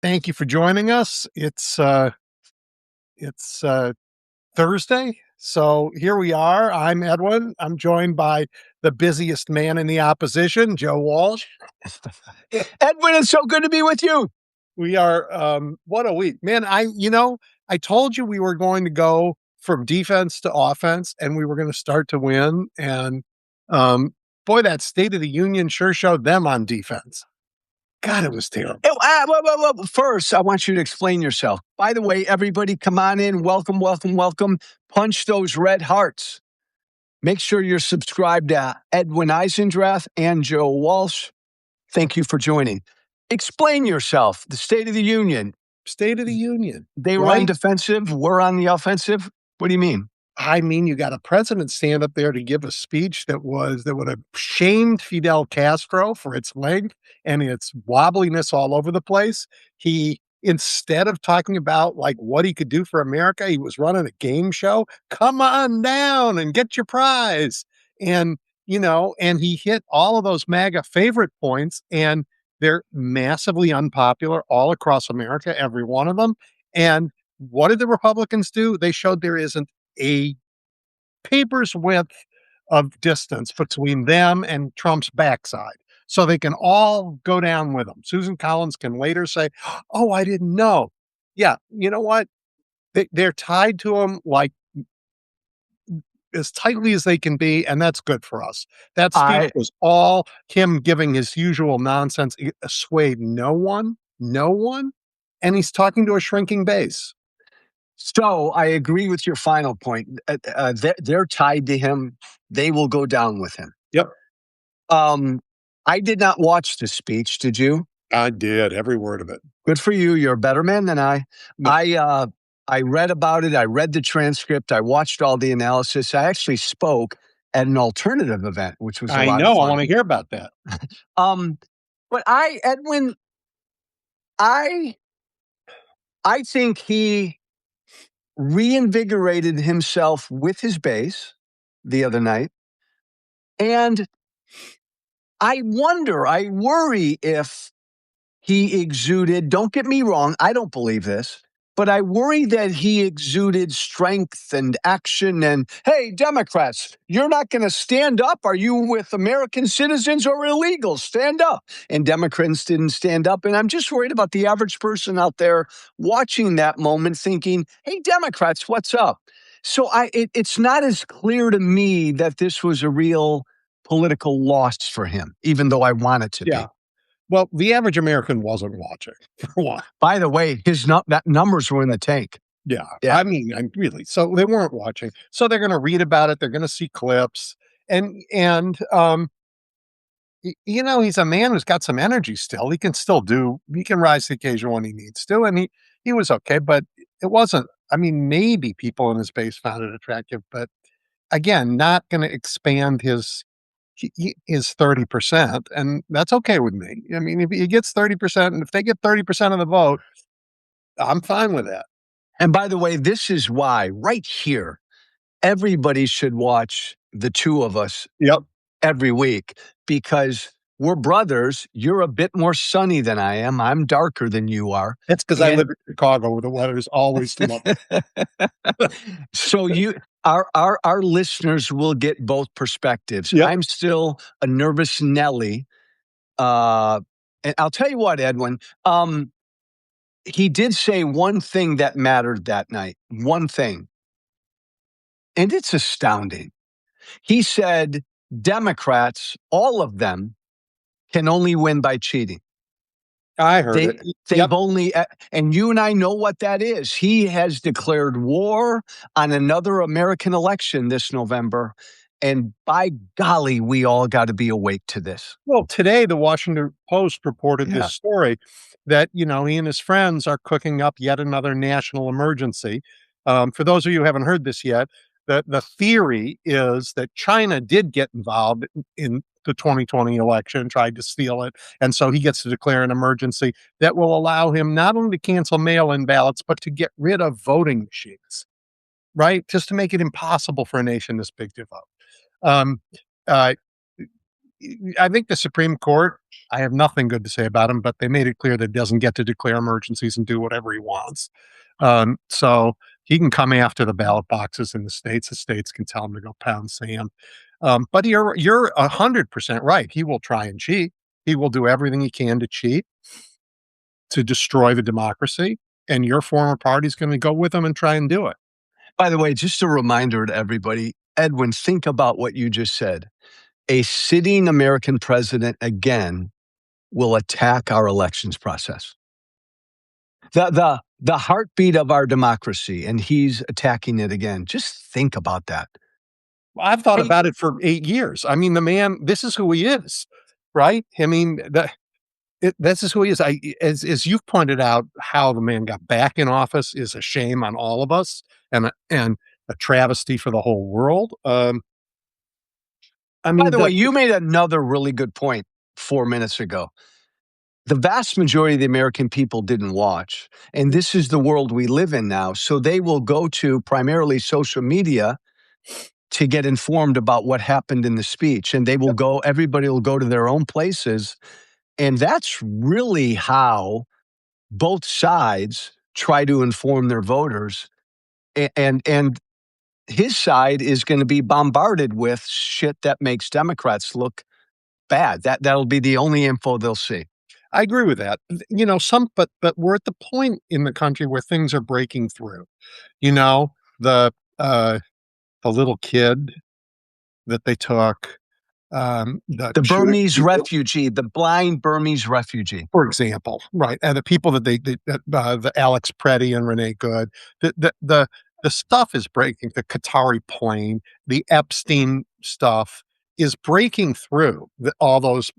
Thank you for joining us. It's Thursday, so here we are. I'm Edwin. I'm joined by the busiest man in the opposition, Joe Walsh. Edwin, it's so good to be with you. We are what a week. Man, I told you we were going to go from defense to offense and we were going to start to win. And boy, that State of the Union sure showed them on defense. God, it was terrible. First, I want you to explain yourself. By the way, everybody, come on in. Welcome, welcome, welcome. Punch those red hearts. Make sure you're subscribed to Edwin Eisendrath and Joe Walsh. Thank you for joining. Explain yourself. The State of the Union. State of the Union. They were on defensive. We're on the offensive. What do you mean? I mean, you got a president stand up there to give a speech that would have shamed Fidel Castro for its length and its wobbliness all over the place. He, instead of talking about like what he could do for America, he was running a game show. Come on down and get your prize. And, and he hit all of those MAGA favorite points, and they're massively unpopular all across America, every one of them. And what did the Republicans do? They showed there isn't a paper's width of distance between them and Trump's backside. So they can all go down with him. Susan Collins can later say, "Oh, I didn't know." Yeah, you know what? They're tied to him like as tightly as they can be, and that's good for us. That speech was all him giving his usual nonsense. It swayed no one, and he's talking to a shrinking base. So I agree with your final point. They're tied to him. They will go down with him. Yep. I did not watch the speech. Did you? I did, every word of it. Good for you. You're a better man than I. No. I read about it. I read the transcript. I watched all the analysis. I actually spoke at an alternative event, which was a lot of fun. I want to hear about that. But Edwin, I think he reinvigorated himself with his base the other night. And I worry if he exuded, don't get me wrong, I don't believe this, but I worry that he exuded strength and action and, hey, Democrats, you're not going to stand up. Are you with American citizens or illegals? Stand up. And Democrats didn't stand up. And I'm just worried about the average person out there watching that moment thinking, hey, Democrats, what's up? So it's not as clear to me that this was a real political loss for him, even though I want it to be. Well, the average American wasn't watching, for one. By the way, that numbers were in the tank. Yeah. I mean, really. So they weren't watching. So they're going to read about it. They're going to see clips. And he's a man who's got some energy still. He can rise to the occasion when he needs to. And he was okay, but it wasn't, maybe people in his base found it attractive, but again, not going to expand his 30%, and that's okay with me. If he gets 30%, and if they get 30% of the vote, I'm fine with that. And by the way, this is why right here, everybody should watch the two of us every week, because we're brothers. You're a bit more sunny than I am. I'm darker than you are. That's because I live in Chicago where the weather is always lovely. So our listeners will get both perspectives. Yep. I'm still a nervous Nelly. And I'll tell you what, Edwin, he did say one thing that mattered that night. One thing. And it's astounding. He said, Democrats, all of them, can only win by cheating. I heard it. They've only, and you and I know what that is. He has declared war on another American election this November. And by golly, we all got to be awake to this. Well, today, the Washington Post reported this story that, he and his friends are cooking up yet another national emergency. For those of you who haven't heard this yet, the theory is that China did get involved in the 2020 election, tried to steal it. And so he gets to declare an emergency that will allow him not only to cancel mail-in ballots, but to get rid of voting machines, right? Just to make it impossible for a nation this big to vote. I think the Supreme Court, I have nothing good to say about him, but they made it clear that he doesn't get to declare emergencies and do whatever he wants. So he can come after the ballot boxes in the states. The states can tell him to go pound sand. But you're 100% right. He will try and cheat. He will do everything he can to cheat, to destroy the democracy, and your former party's going to go with him and try and do it. By the way, just a reminder to everybody, Edwin, think about what you just said. A sitting American president again will attack our elections process. The heartbeat of our democracy, and he's attacking it again. Just think about that. I've thought Hey, about it for 8 years. I mean, the man, this is who he is, right? I mean, this is who he is. As you've pointed out, how the man got back in office is a shame on all of us, and a travesty for the whole world. I by mean, the way, you made another really good point 4 minutes ago. The vast majority of the American people didn't watch, and this is the world we live in now. So they will go to primarily social media to get informed about what happened in the speech, and they will go. Everybody will go to their own places, and that's really how both sides try to inform their voters. And his side is going to be bombarded with shit that makes Democrats look bad. That'll be the only info they'll see. I agree with that. But we're at the point in the country where things are breaking through. You know, the uh, the little kid that they took, the The Jewish Burmese people, refugee, the blind Burmese refugee. for example, right? And the people the Alex Preddy and Renee Good, the stuff is breaking. The Qatari plane, the Epstein stuff is breaking through all those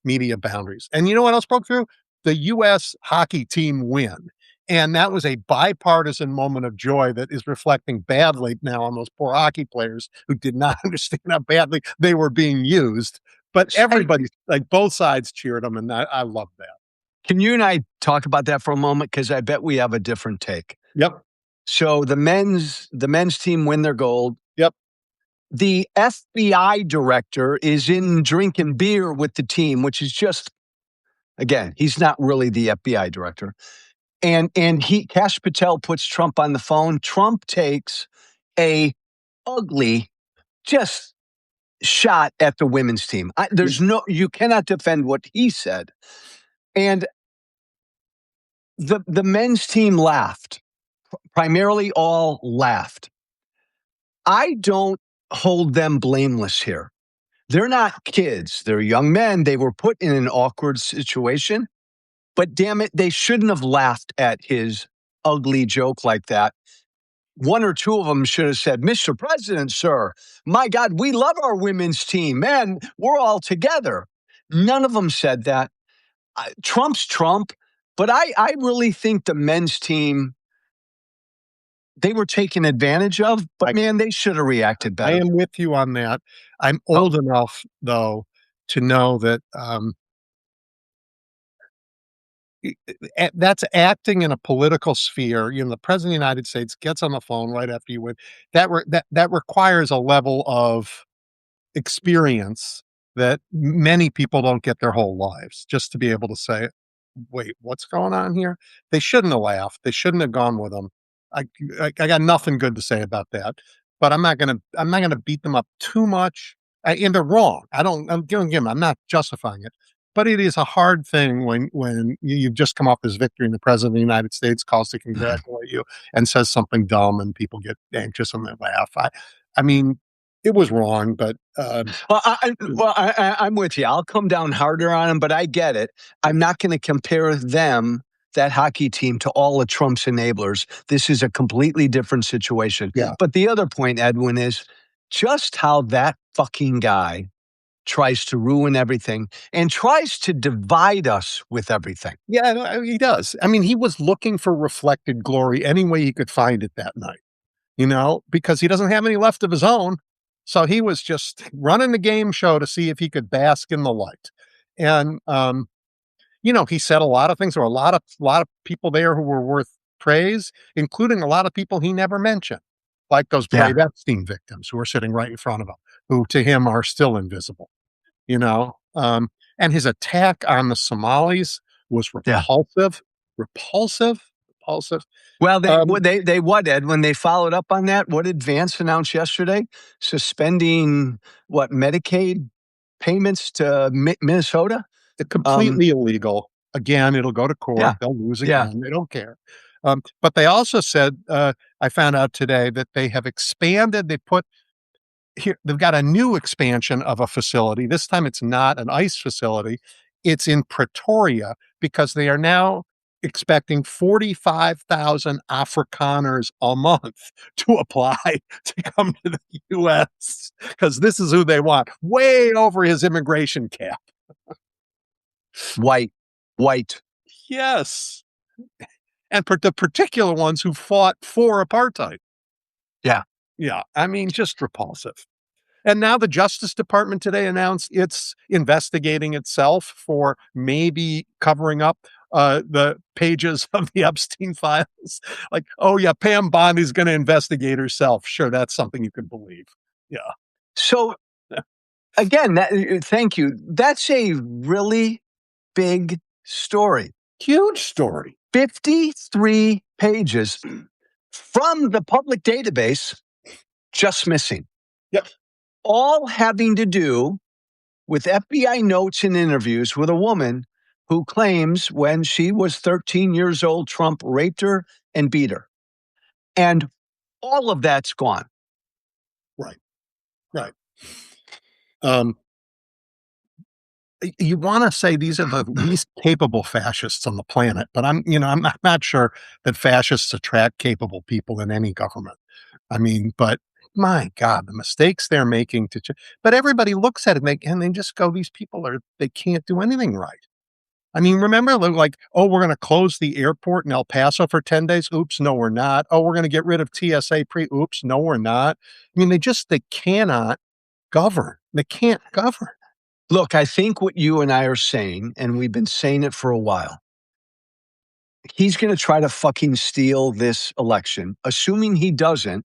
media boundaries. And you know what else broke through? The U.S. hockey team win. And that was a bipartisan moment of joy that is reflecting badly now on those poor hockey players who did not understand how badly they were being used. But Hey, everybody, like both sides, cheered them, and I love that. can you and I talk about that for a moment? Because I bet we have a different take. Yep, So the men's team win their gold. yep. The FBI director is in drinking beer with the team, which is just, again, he's not really the FBI director. And Kash Patel puts Trump on the phone. Trump takes a ugly, just shot at the women's team. You cannot defend what he said. And the men's team laughed, primarily all laughed. I don't hold them blameless here. They're not kids. They're young men. They were put in an awkward situation, but damn it, they shouldn't have laughed at his ugly joke like that. One or two of them should have said, Mr. President, sir, my God, we love our women's team. Man, we're all together. None of them said that. Trump's Trump, but I really think the men's team, they were taken advantage of, but I man, they should have reacted I better. am with you on that. I'm Oh, old enough, though, to know that, that's acting in a political sphere. You know, the president of the United States gets on the phone right after you win. That requires a level of experience that many people don't get their whole lives, just to be able to say, "Wait, what's going on here?" They shouldn't have laughed. They shouldn't have gone with them. I I got nothing good to say about that, but I'm not gonna beat them up too much. And they're wrong. I'm giving them. I'm not justifying it, but it is a hard thing when you've just come off this victory and the president of the United States calls to congratulate you and says something dumb and people get anxious and they laugh. I mean, it was wrong, but I'm with you. I'll come down harder on them, but I get it. I'm not going to compare them, that hockey team, to all of Trump's enablers. This is a completely different situation. yeah. But the other point, Edwin, is just how that fucking guy tries to ruin everything and tries to divide us with everything. Yeah, no, he does. I mean, he was looking for reflected glory any way he could find it that night, because he doesn't have any left of his own. So he was just running the game show to see if he could bask in the light. And, he said a lot of things. There were a lot of people there who were worth praise, including a lot of people he never mentioned, like those Yeah. brave Epstein victims who are sitting right in front of him, who to him are still invisible. And his attack on the Somalis was Yeah. repulsive, repulsive, repulsive. Well, Um, they what, Ed? When they followed up on that, what did Vance announce yesterday? Suspending what, Medicaid payments to Minnesota? Um, Completely illegal. Again, it'll go to court. yeah, They'll lose yeah. again. They don't care. But they also said, I found out today that they have expanded. They put here, they've got a new expansion of a facility. This time it's not an ICE facility. It's in Pretoria because they are now expecting 45,000 Afrikaners a month to apply to come to the US because this is who they want, way over his immigration cap. White, white. Yes. And the particular ones who fought for apartheid. Yeah. Yeah. I mean, just repulsive. And now the Justice Department today announced it's investigating itself for maybe covering up the pages of the Epstein files. Like, oh yeah, Pam Bondi's going to investigate herself. Sure, that's something you can believe. Yeah, So again, thank you. That's a really big story. huge story. 53 pages from the public database, just missing. Yep. All having to do with FBI notes and interviews with a woman who claims when she was 13 years old, Trump raped her and beat her. And all of that's gone. Right. Right. Um, you want to say these are the least capable fascists on the planet, but I'm not sure that fascists attract capable people in any government. I mean, but my God, the mistakes they're making but everybody looks at it and they just go, these people they can't do anything right. I mean, remember, like, oh, we're going to close the airport in El Paso for 10 days. Oops, no, we're not. Oh, we're going to get rid of TSA oops, no, we're not. I mean, they cannot govern. They can't govern. Look, I think what you and I are saying, and we've been saying it for a while, he's going to try to fucking steal this election. Assuming he doesn't,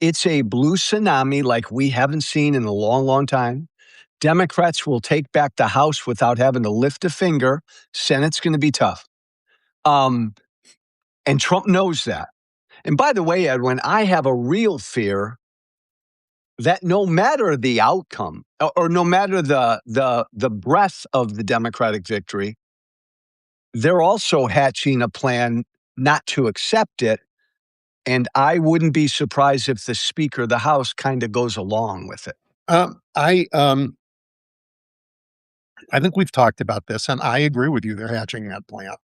it's a blue tsunami like we haven't seen in a long, long time. Democrats will take back the House without having to lift a finger. Senate's going to be tough. And Trump knows that. And by the way, Edwin, I have a real fear that no matter the outcome or no matter the breadth of the Democratic victory, they're also hatching a plan not to accept it. And I wouldn't be surprised if the Speaker of the House kind of goes along with it. Um, I um, I think we've talked about this, and I agree with you. They're hatching that plan.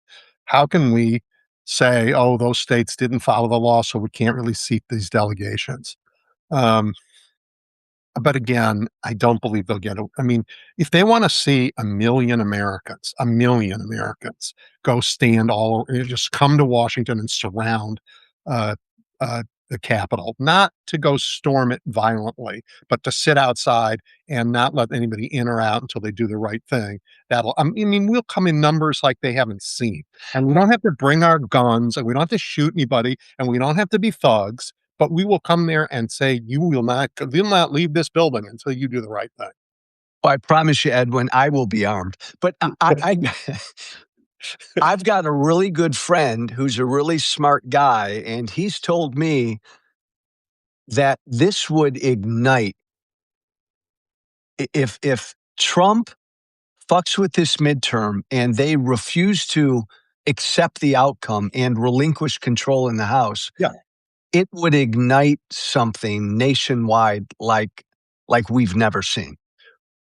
How can we say, oh, those states didn't follow the law, so we can't really seat these delegations? Um, But again, I don't believe they'll get it. I mean, if they wanna see a million Americans go stand just come to Washington and surround, uh, the Capitol, not to go storm it violently, but to sit outside and not let anybody in or out until they do the right thing. I mean, we'll come in numbers like they haven't seen, and we don't have to bring our guns, and we don't have to shoot anybody, and we don't have to be thugs. But we will come there and say, "You will not leave this building until you do the right thing." I promise you, Edwin, I will be armed. But I've got a really good friend who's a really smart guy, and he's told me that this would ignite if Trump fucks with this midterm and they refuse to accept the outcome and relinquish control in the House, Yeah. it would ignite something nationwide like we've never seen.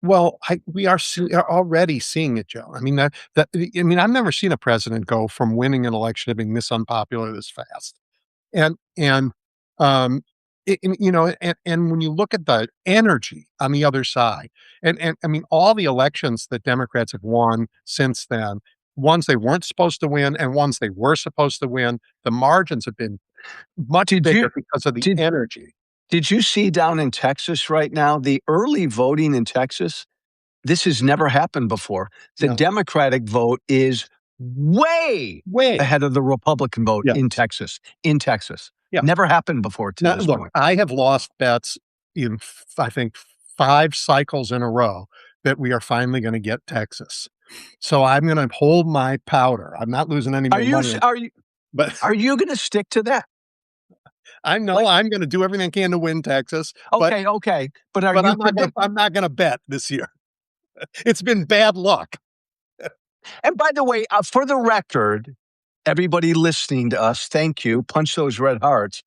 Well, are already seeing it, Joe. I mean, I've never seen a president go from winning an election to being this unpopular this fast. And, um, and when you look at the energy on the other side, and I mean, all the elections that Democrats have won since then, ones they weren't supposed to win and ones they were supposed to win, the margins have been much Did bigger you because of the did energy. did you see down in Texas right now the early voting in Texas? This has never happened before. The No. Democratic vote is way Way. ahead of the Republican vote Yeah. in Texas. In Texas. Yeah. Never happened before to Now, this look, point. I have lost bets in I think 5 cycles in a row that we are finally gonna get Texas. So I'm gonna hold my powder. I'm not losing any Are more you money s on are you but are you gonna stick to that? I know Like, I'm gonna do everything I can to win Texas, okay, okay, but are but you predict I'm not gonna bet this year. It's been bad luck. and by the way, for the record, everybody listening to us, thank you, punch those red hearts.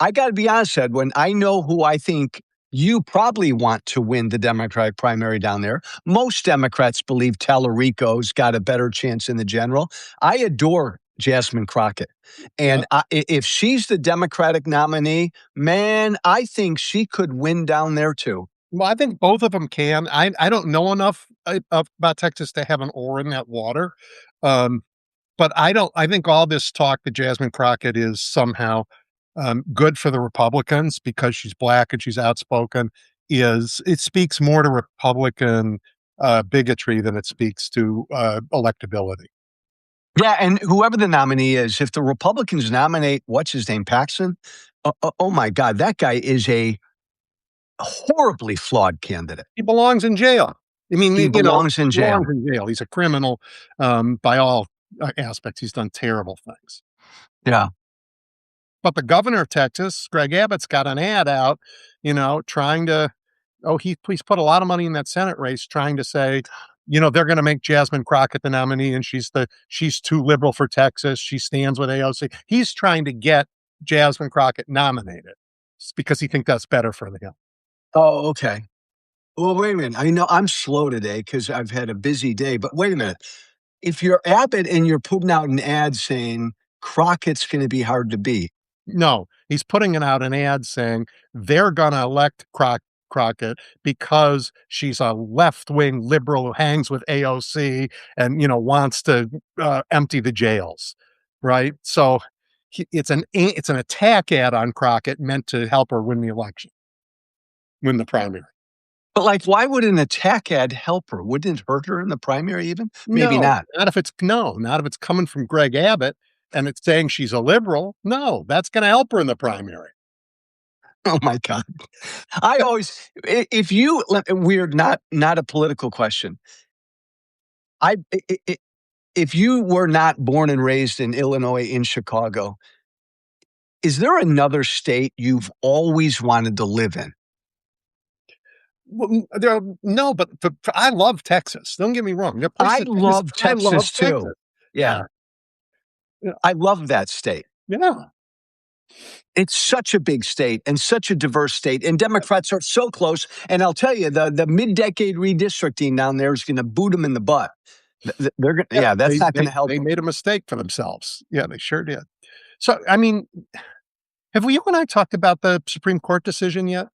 I gotta be honest, Edwin, I know who I think you probably want to win the Democratic primary down there. Most Democrats believe Tallarico's got a better chance in the general. I adore Jasmine Crockett, Yeah. and if she's the Democratic nominee, man, I think she could win down there too. Well, I think both of them can. I don't know enough about Texas to have an oar in that water. Um, but I think all this talk that Jasmine Crockett is somehow, good for the Republicans because she's black and she's outspoken it speaks more to Republican, bigotry than it speaks to, electability. Yeah, and whoever the nominee is, if the Republicans nominate what's his name, Paxson, oh my God, that guy is a horribly flawed candidate. He belongs in jail. I mean, He belongs he in belongs jail. in jail. He's a criminal, by all, aspects. He's done terrible things. Yeah. But the governor of Texas, Greg Abbott's got an ad out, trying to he's put a lot of money in that Senate race trying to say, they're gonna make Jasmine Crockett the nominee, and she's too liberal for Texas. She stands with AOC. He's trying to get Jasmine Crockett nominated because he thinks that's better for him. Oh, okay. Well, wait a minute. I know I'm slow today because I've had a busy day, but wait a minute. If you're Abbott and you're putting out an ad saying Crockett's going to be hard to beat, No, he's putting it out an ad saying they're gonna elect Crockett because she's a left-wing liberal who hangs with AOC and, wants to, empty the jails, right? So, it's an attack ad on Crockett meant to help her win the election, win the primary. but like, why would an attack ad help her? Wouldn't it hurt her in the primary even? Maybe No, not. not if it's coming from Greg Abbott and it's saying she's a liberal. No, that's gonna help her in the primary. Oh my God. I always, if you, weird, not a political question. I if you were not born and raised in Illinois, in Chicago, is there another state you've always wanted to live in? Well, no, but I love Texas. Don't get me wrong. There are I places love I love Texas too. Texas. Yeah, Yeah, yeah, I love that state. yeah. It's such a big state and such a diverse state, and Democrats are so close. And I'll tell you, the mid-decade redistricting down there is going to boot them in the butt. They're going, Yeah, yeah, that's not going to help they them. made a mistake for themselves. Yeah, they sure did. So, I mean, have you and I talked about the Supreme Court decision yet?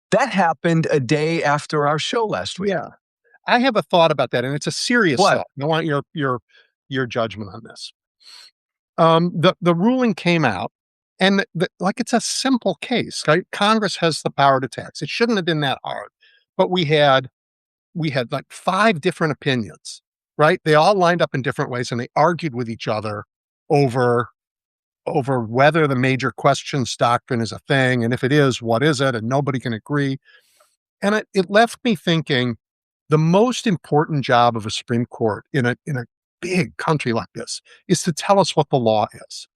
That happened a day after our show last week. Yeah. I have a thought about that, and it's a serious What? thought. I want your judgment on this. The ruling came out, and like it's a simple case, right? Congress has the power to tax. It shouldn't have been that hard, but we had like 5 different opinions, right? They all lined up in different ways, and they argued with each other over whether the major questions doctrine is a thing, and if it is, what is it? And nobody can agree. And it left me thinking the most important job of a Supreme Court in a big country like this is to tell us what the law is.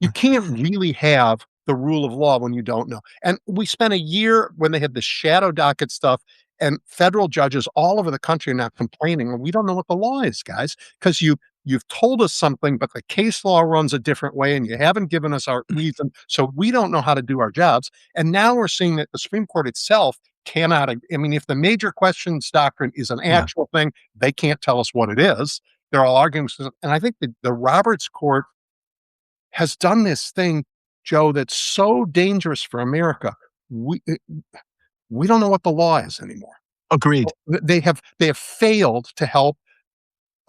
You can't really have the rule of law when you don't know. And we spent a year when they had the shadow docket stuff, and federal judges all over the country are now complaining, "Well, we don't know what the law is, guys, because you've told us something, but the case law runs a different way, and you haven't given us our reason, so we don't know how to do our jobs." And now we're seeing that the Supreme Court itself cannot I mean, if the major questions doctrine is an Yeah, actual thing, they can't tell us what it is. They're all arguing, and I think the Roberts Court has done this thing, Joe, that's so dangerous for America. We eh, we don't know what the law is anymore. agreed. They have failed to help,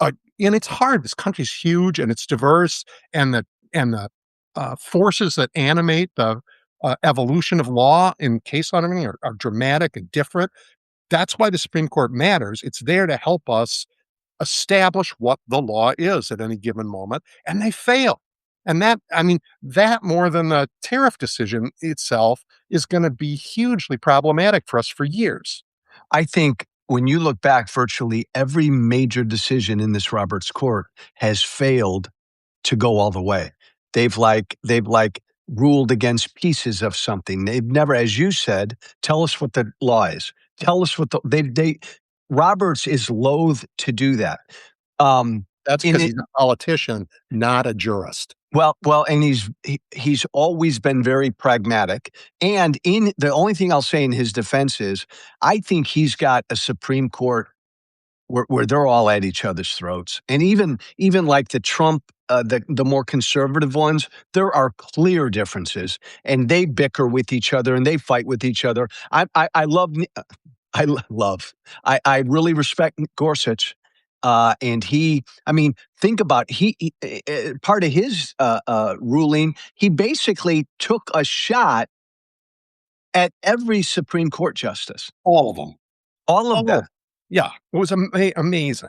and it's hard. This country's huge and it's diverse, and the forces that animate the, evolution of law in case law and everything are dramatic and different. That's why the Supreme Court matters. It's there to help us establish what the law is at any given moment, and they fail. And that I mean, that more than the tariff decision itself is gonna be hugely problematic for us for years. I think when you look back, virtually every major decision in this Roberts Court has failed to go all the way. They've ruled against pieces of something. They've never, as you said, tell us what the law is. Tell us what they Roberts is loath to do that. That's In because it, he's a politician, not a jurist. well, and he's always been very pragmatic. And in the only thing I'll say in his defense is, I think he's got a Supreme Court where they're all at each other's throats, and even like the Trump, the more conservative ones, there are clear differences, and they bicker with each other and they fight with each other. I love I love I really respect Gorsuch, and I mean, think about part of his ruling. He basically took a shot at every Supreme Court justice, All of them. all of All of them. them. Yeah, it was amazing.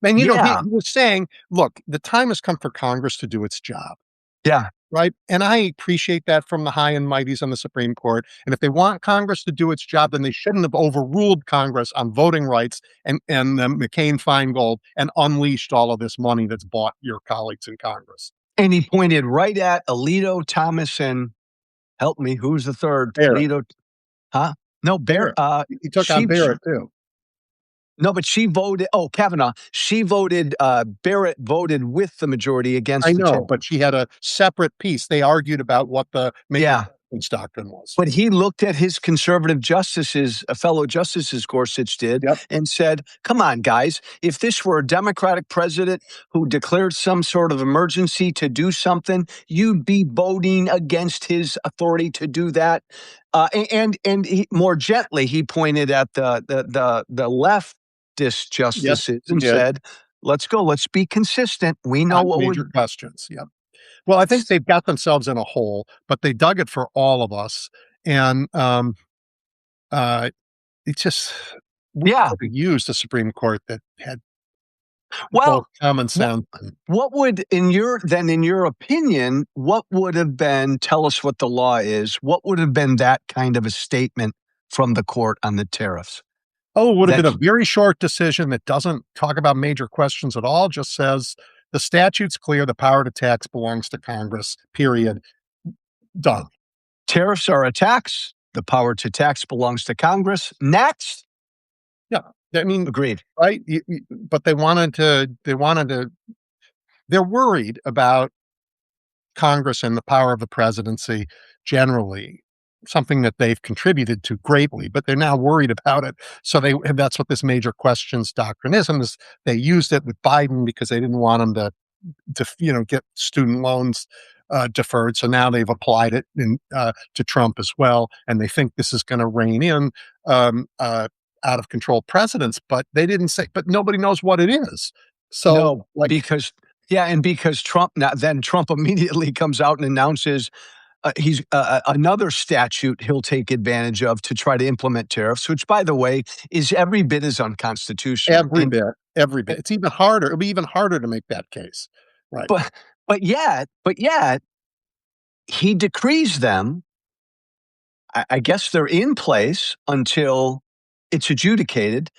And, he Yeah, was saying, "Look, the time has come for Congress to do its job." yeah. Right? And I appreciate that from the high and mighties on the Supreme Court, and if they want Congress to do its job, then they shouldn't have overruled Congress on voting rights and the McCain-Feingold and unleashed all of this money that's bought your colleagues in Congress. And he pointed right at Alito, Thomas, and help me, who's the third? Barrett. Alito, huh? No, Bear. Barrett. He took on Barrett too. No, but she voted. Oh, Kavanaugh. She voted. Barrett voted with the majority I against the know, chair. but she had a separate piece. They argued about what the major Yeah, questions doctrine was. but he looked at his conservative justices, fellow justices, Gorsuch did, Yep. and said, "Come on, guys! If this were a Democratic president who declared some sort of emergency to do something, you'd be voting against his authority to do that." More gently, he pointed at the leftist Yes, justices he and did. said, "Let's go. Let's be consistent. We know On what we're." major questions, yep. Well, I think they've got themselves in a hole, but they dug it for all of us, and, uh, it's just we Yeah. could have used a Supreme Court that had both Well, common what sense and what would in your opinion, what would have been, tell us what the law is, what would have been that kind of a statement from the court on the tariffs? oh, it would have been That a very short decision that doesn't talk about major questions at all, just says, "The statute's clear, the power to tax belongs to Congress, period. Done." tariffs are a tax, the power to tax belongs to Congress. Next. Yeah, I mean, Agreed. right? But they wanted to they're worried about Congress and the power of the presidency generally, something that they've contributed to greatly, but they're now worried about it. So that's what this major questions doctrine is. And they used it with Biden because they didn't want him to get student loans deferred. So now they've applied it to Trump as well, and they think this is going to rein in out of control presidents. But they didn't say. But nobody knows what it is. So, No, like, because yeah, and because Trump immediately comes out and announces he's another statute he'll take advantage of to try to implement tariffs, which, by the way, is every bit as unconstitutional. every bit. It's even harder. It'll be even harder to make that case, right? But yet he decrees them. I guess they're in place until it's adjudicated.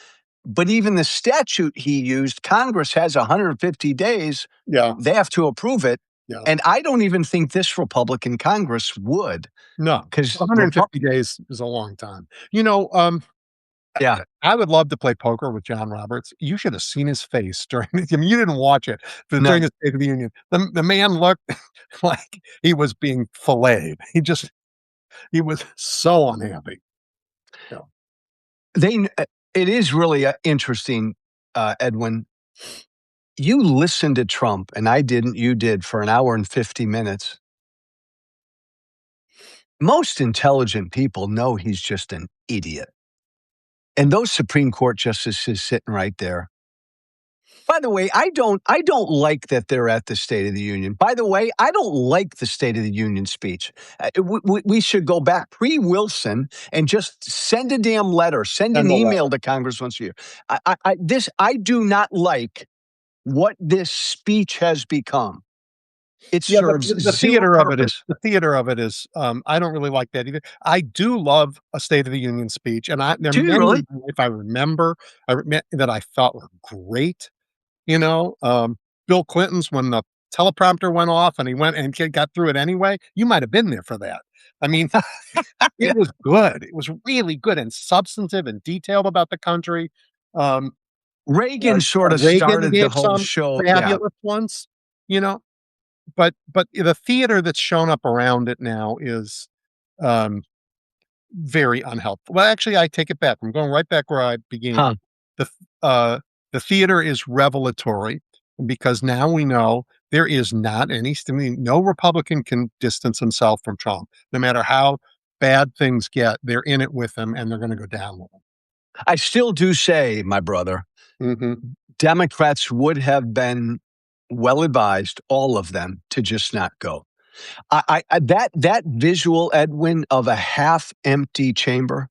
But even the statute he used, Congress has 150 days. Yeah, They have to approve it. yeah. And I don't even think this Republican Congress would, No, because 150 days is a long time. yeah, I would love to play poker with John Roberts. You should have seen his face during I mean, you didn't watch it, but no, during the State of the Union, the man looked like he was being filleted. He was so unhappy. Yeah. they. It is really interesting, Edwin. You listened to Trump, and I didn't. You did for an hour and 50 minutes. Most intelligent people know he's just an idiot. And those Supreme Court justices sitting right there. By the way, I don't like that they're at the State of the Union. By the way, I don't like the State of the Union speech. We should go back pre-Wilson and just send a damn letter, send And an the letter. email to Congress once a year. I do not like what this speech has become. It Yeah, serves the zero theater of it is purpose. I don't really like that either. I do love a State of the Union speech, and there are Do you many really? if I remember, that I thought were great, you know? Bill Clinton's when the teleprompter went off and he went and he got through it anyway, you might have been there for that. I mean, Yeah. it was good. It was really good and substantive and detailed about the country. Um, Reagan sort of Reagan started the gave whole some show. Yeah. fabulous ones, you know? But the theater that's shown up around it now is, um, very unhelpful. Well, actually, I take it back. I'm going right back where I began. Huh. The th the theater is revelatory because now we know there is not any I mean, no Republican can distance himself from Trump. No matter how bad things get, they're in it with him, and they're gonna go down with him. I still do say, my brother, Mhm. Democrats would have been well advised, all of them, to just not go. That visual, Edwin, of a half empty chamber,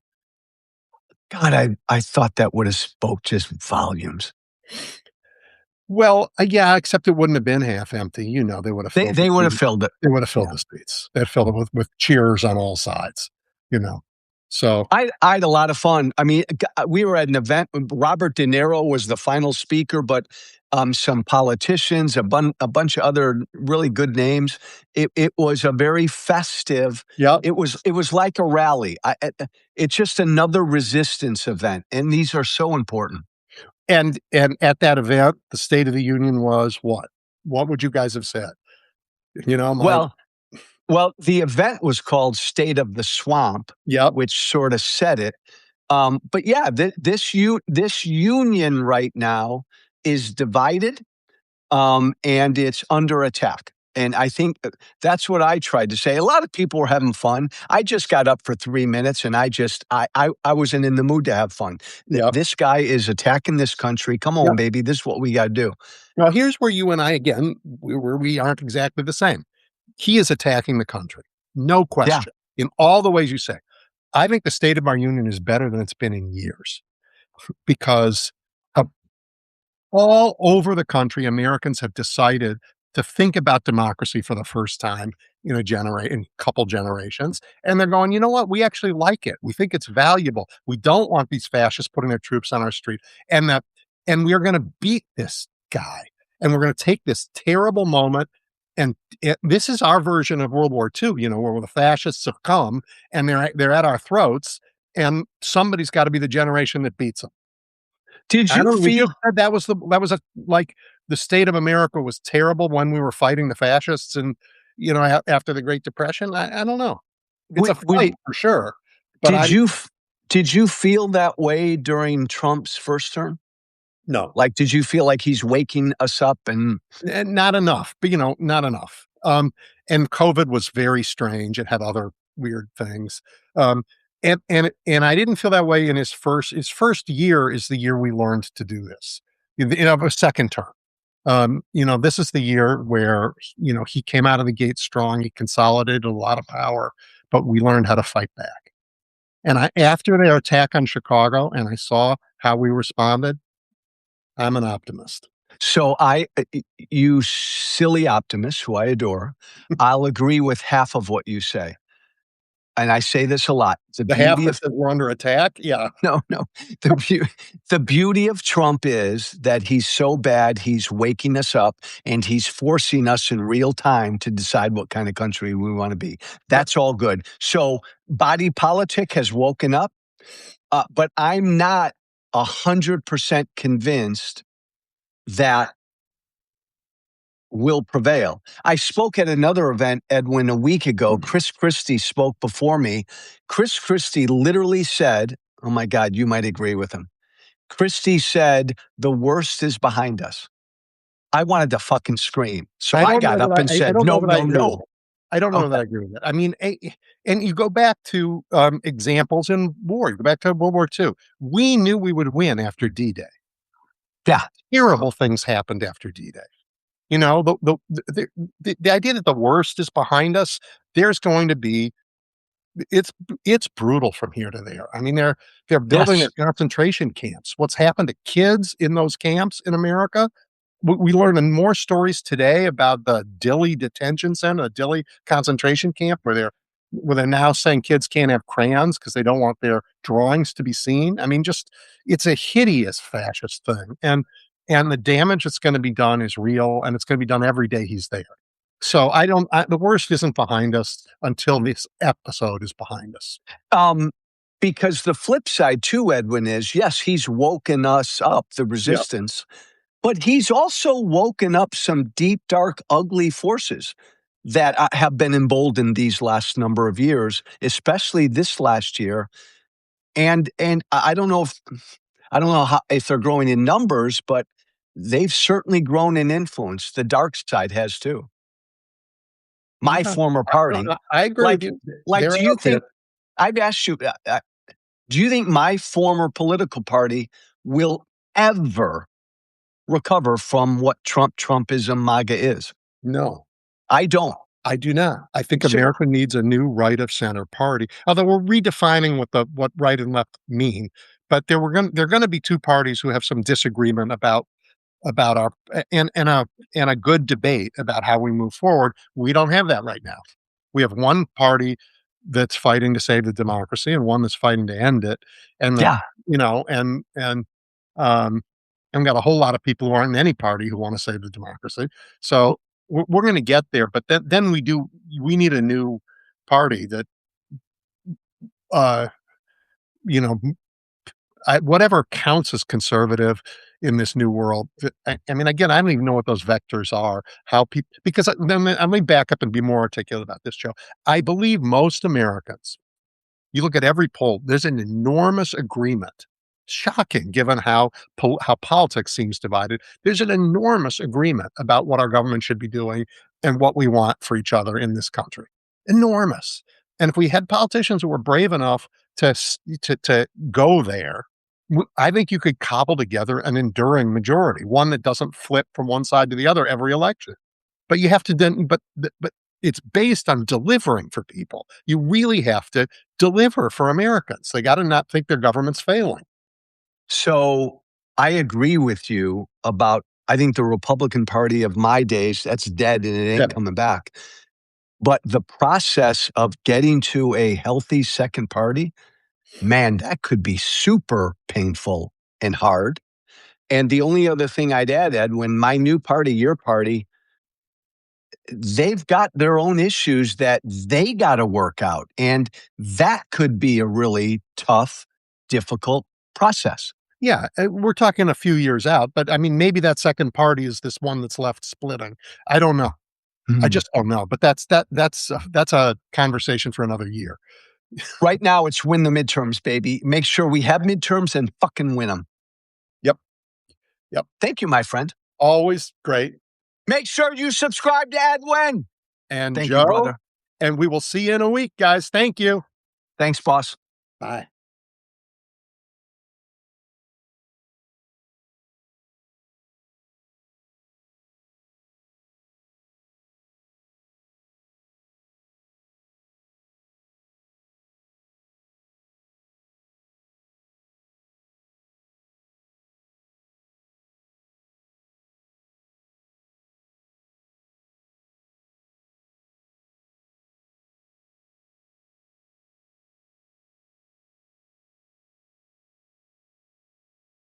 God, I thought that would have spoke just volumes. Well, yeah, except it wouldn't have been half empty, they would have They filled the they would have seats. filled it. They would have filled Yeah. the seats. They'd filled it with cheers on all sides, you know? So, I had a lot of fun. I mean, we were at an event. Robert De Niro was the final speaker, but some politicians, a bunch of other really good names. It was a very festive. yep. It was like a rally. It's just another resistance event, and these are so important. And at that event, the State of the Union was what? What would you guys have said? My Well, well, the event was called State of the Swamp, yep, which sort of said it. But yeah, this union right now is divided, and it's under attack. And I think that's what I tried to say. A lot of people were having fun. I just got up for 3 minutes, and I wasn't in the mood to have fun. yep, This guy is attacking this country. Come on, yep. baby, this is what we got to do. Now here's where you and I again, where we aren't exactly the same. He is attacking the country, no Yeah. question, in all the ways you say. I think the state of our union is better than it's been in years because all over the country, Americans have decided to think about democracy for the first time in a couple generations. And they're going, you know what? We actually like it. We think it's valuable. We don't want these fascists putting their troops on our street. And that, and we're going to beat this guy. And we're going to take this terrible moment. And this is our version of World War II, where the fascists have come and they're at our throats. And somebody's got to be the generation that beats them. Did I you don't know, we feel just said that was a like, the state of America was terrible when we were fighting the fascists and, after the Great Depression. I don't know. It's a would fight for sure, but did you f- did you feel that way during Trump's first term? no, Like, did you feel like he's waking us up and not enough, but, not enough. And COVID was very strange. It had other weird things. Um, and I didn't feel that way in his first year is the year we learned to do this. A second term. This is the year where, he came out of the gate strong. He consolidated a lot of power, but we learned how to fight back. And after their attack on Chicago, and I saw how we responded, I'm an optimist. so you silly optimist who I adore, I'll agree with half of what you say. And I say this a lot. The The half beauty that of says we're under attack, yeah, no, no. The the beauty of Trump is that he's so bad, he's waking us up and he's forcing us in real time to decide what kind of country we want to be. yep. That's all good. So body politic has woken up, but I'm not 100% convinced that will prevail. I spoke at another event, Edwin, a week ago. Chris Christie spoke before me. Chris Christie literally said, oh my God, you might agree with him. Christie said, the worst is behind us. I wanted to fucking scream. So I I don't know got up and that I said, don't know no, that I no, agree with no. it. I don't know that Okay. I agree with it. I mean, and you go back to, examples in war, you go back to World War II. We knew we would win after D-Day. Yeah. Terrible things happened after D-Day. The idea that the worst is behind us, there's going to be it's it's brutal from here to there. I mean, they're building their Yes. concentration camps. What's happened to kids in those camps in America? we learning more stories today about the Dilley detention center, the Dilley concentration camp, where they're now saying kids can't have crayons because they don't want their drawings to be seen. I mean, just it's a hideous fascist thing, and the damage that's going to be done is real, and it's going to be done every day he's there. So I don't. The worst isn't behind us until this episode is behind us. Um, because the flip side too, Edwin, is yes, he's woken us up, the Yeah. resistance, but he's also woken up some deep, dark, ugly forces that have been emboldened these last number of years, especially this last year. And I don't know if if they're growing in numbers, but they've certainly grown in influence. The dark side has too. My Yeah, former party, I agree with like, you. like, They're do you out there. think? I've asked you. Do you think my former political party will ever recover from what Trumpism MAGA is? No. I don't. I do not. I think So America needs a new right of center party. Although we're redefining what right and left mean, but there are gonna be 2 parties who have some disagreement about our and a good debate about how we move forward. We don't have that right now. We have one party that's fighting to save the democracy and one that's fighting to end it. And the yeah. you know, um, and we got a whole lot of people who aren't in any party who want to save the democracy. So we're going to get there, but then we need a new party that uh you know whatever counts as conservative in this new world. I mean, again, I don't even know what those vectors are. How people because then let me back up and be more articulate about this, Joe. I believe most Americans, you look at every poll, there's an enormous agreement. Shocking, given how politics seems divided. There's an enormous agreement about what our government should be doing and what we want for each other in this country. Enormous. And if we had politicians who were brave enough to go there, I think you could cobble together an enduring majority, one that doesn't flip from one side to the other every election. But you have to then, but it's based on delivering for people. You really have to deliver for Americans. They got to not think their government's failing. So I agree with you about. I think the Republican Party of my days, that's dead and it Yeah. ain't coming back. But the process of getting to a healthy second party, man, that could be super painful and hard. And the only other thing I'd add, Ed, when my new party, your party, they've got their own issues that they got to work out. And that could be a really tough, difficult process. Yeah, we're talking a few years out, but I mean, maybe that second party is this one that's left splitting. I don't know. I Mm. just don't know. But that's a conversation for another year. Right now, it's win the midterms, baby. Make sure we have midterms and fucking win them. Yep, yep. Thank you, my friend. Always great. Make sure you subscribe to Edwin. And Thank you, Joe, brother. and we will see you in a week, guys. Thank you. Thanks, boss. Bye.